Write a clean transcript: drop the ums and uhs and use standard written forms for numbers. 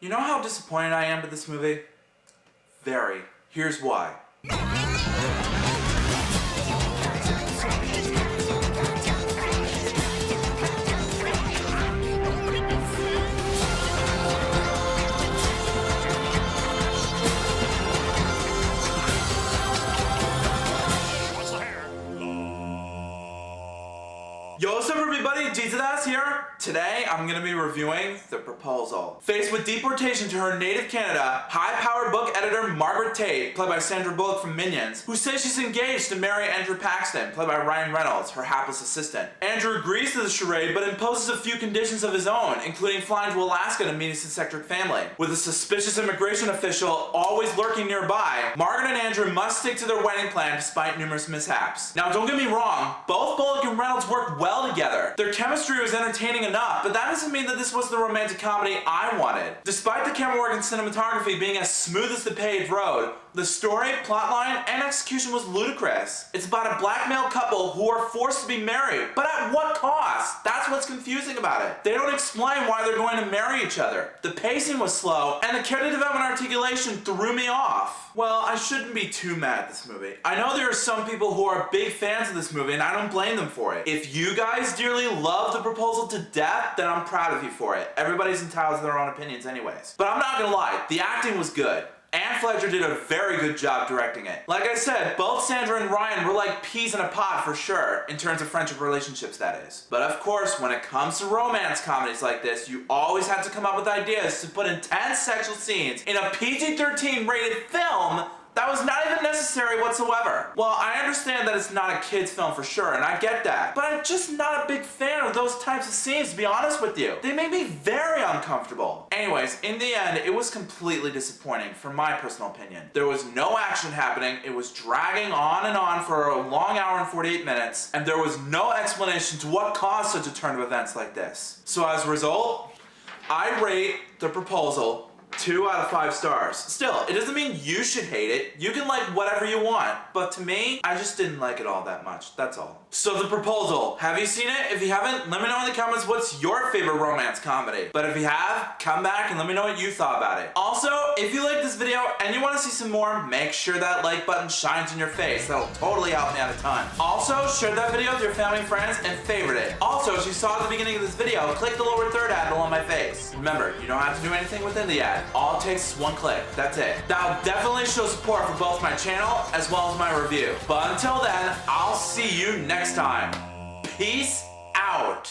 You know how disappointed I am with this movie? Very. Here's why. Yo, what's up everybody, Jesus here. Today, I'm gonna be reviewing The Proposal. Faced with deportation to her native Canada, high-powered book editor Margaret Tate, played by Sandra Bullock from Minions, who says she's engaged to marry Andrew Paxton, played by Reynolds, her hapless assistant. Andrew agrees to the charade, but imposes a few conditions of his own, including flying to Alaska to meet his eccentric family. With a suspicious immigration official always lurking nearby, Margaret and Andrew must stick to their wedding plan despite numerous mishaps. Now, don't get me wrong, both Bullock and Reynolds worked well together. Their chemistry was entertaining enough, but that doesn't mean that this was the romantic comedy I wanted. Despite the camera work and cinematography being as smooth as the paved road, the story, plotline, and execution was ludicrous. It's about a black male couple who are forced to be married, but at what cost? That's what's confusing about it. They don't explain why they're going to marry each other. The pacing was slow, and the character development articulation threw me off. Well, I shouldn't be too mad at this movie. I know there are some people who are big fans of this movie, and I don't blame them for it. If you guys dearly love The Proposal to death, then I'm proud of you for it. Everybody's entitled to their own opinions anyways. But I'm not gonna lie, the acting was good. Anne Fletcher did a very good job directing it. Like I said, both Sandra and Ryan were like peas in a pod for sure, in terms of friendship relationships, that is. But of course, when it comes to romance comedies like this, you always have to come up with ideas to put intense sexual scenes in a PG-13 rated film that was not even necessary whatsoever. Well, I understand that it's not a kid's film for sure, and I get that, but I'm just not a big fan of those types of scenes, to be honest with you. They made me very uncomfortable. Anyways, in the end, it was completely disappointing, from my personal opinion. There was no action happening, it was dragging on for a long hour and 48 minutes, and there was no explanation to what caused such a turn of events like this. So as a result, I rate The Proposal 2 out of 5 stars. Still, it doesn't mean you should hate it. You can like whatever you want. But to me, I just didn't like it all that much. That's all. So The Proposal. Have you seen it? If you haven't, let me know in the comments what's your favorite romance comedy. But if you have, come back and let me know what you thought about it. Also, if you like this video and you want to see some more, make sure that like button shines in your face. That'll totally help me out a ton. Also, share that video with your family and friends and favorite it. Also, as you saw at the beginning of this video, click the lower third ad below my face. Remember, you don't have to do anything within the ad. All it takes is one click. That's it. That'll definitely show support for both my channel as well as my review. But until then, I'll see you next time. Peace out.